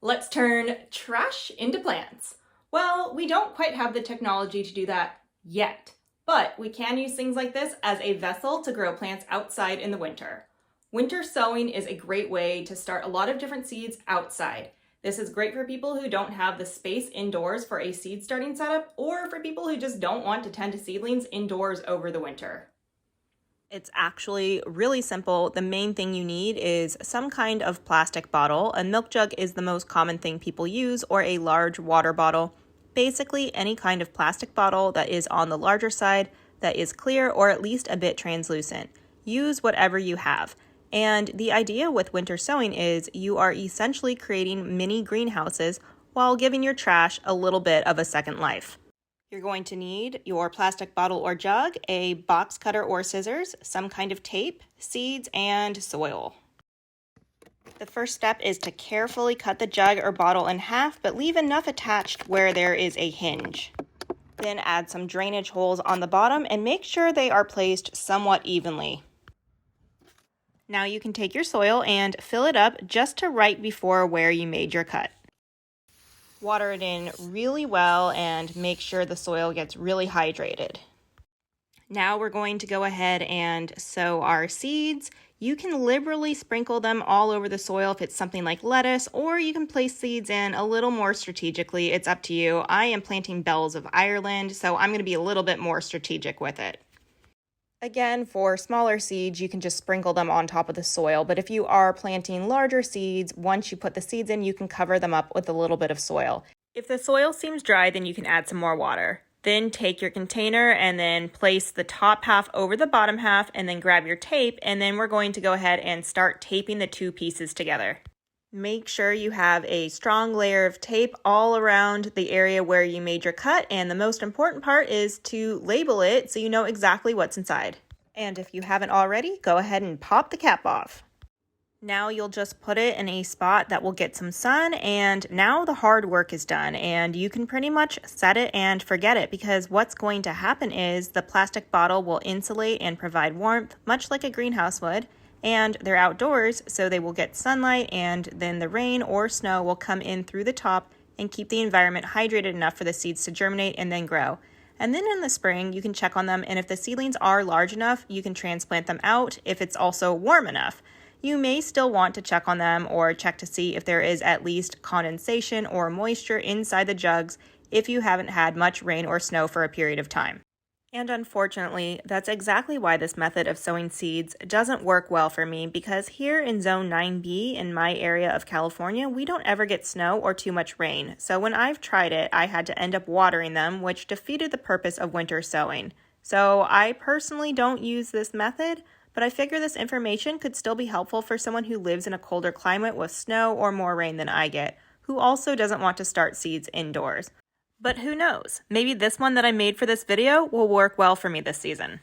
Let's turn trash into plants. Well, we don't quite have the technology to do that yet, but we can use things like this as a vessel to grow plants outside in the winter. Winter sowing is a great way to start a lot of different seeds outside. This is great for people who don't have the space indoors for a seed starting setup, or for people who just don't want to tend to seedlings indoors over the winter. It's actually really simple. The main thing you need is some kind of plastic bottle. A milk jug is the most common thing people use, or a large water bottle. Basically, any kind of plastic bottle that is on the larger side, that is clear or at least a bit translucent. Use whatever you have. And the idea with winter sowing is you are essentially creating mini greenhouses while giving your trash a little bit of a second life. You're going to need your plastic bottle or jug, a box cutter or scissors, some kind of tape, seeds, and soil. The first step is to carefully cut the jug or bottle in half, but leave enough attached where there is a hinge. Then add some drainage holes on the bottom and make sure they are placed somewhat evenly. Now you can take your soil and fill it up just to right before where you made your cut. Water it in really well and make sure the soil gets really hydrated. Now we're going to go ahead and sow our seeds. You can liberally sprinkle them all over the soil if it's something like lettuce, or you can place seeds in a little more strategically. It's up to you. I am planting bells of Ireland, so I'm going to be a little bit more strategic with it. Again, for smaller seeds, you can just sprinkle them on top of the soil, but if you are planting larger seeds, once you put the seeds in, you can cover them up with a little bit of soil. If the soil seems dry, then you can add some more water. Then take your container and then place the top half over the bottom half, and then grab your tape, and then we're going to go ahead and start taping the two pieces together. Make sure you have a strong layer of tape all around the area where you made your cut, and the most important part is to label it so you know exactly what's inside. And if you haven't already, go ahead and pop the cap off. Now you'll just put it in a spot that will get some sun, and now the hard work is done, and you can pretty much set it and forget it, because what's going to happen is the plastic bottle will insulate and provide warmth, much like a greenhouse would. And they're outdoors, so they will get sunlight, and then the rain or snow will come in through the top and keep the environment hydrated enough for the seeds to germinate and then grow. And then in the spring, you can check on them, and if the seedlings are large enough, you can transplant them out if it's also warm enough. You may still want to check on them or check to see if there is at least condensation or moisture inside the jugs if you haven't had much rain or snow for a period of time. And unfortunately, that's exactly why this method of sowing seeds doesn't work well for me, because here in Zone 9B in my area of California, we don't ever get snow or too much rain. So when I've tried it, I had to end up watering them, which defeated the purpose of winter sowing. So I personally don't use this method, but I figure this information could still be helpful for someone who lives in a colder climate with snow or more rain than I get, who also doesn't want to start seeds indoors. But who knows? Maybe this one that I made for this video will work well for me this season.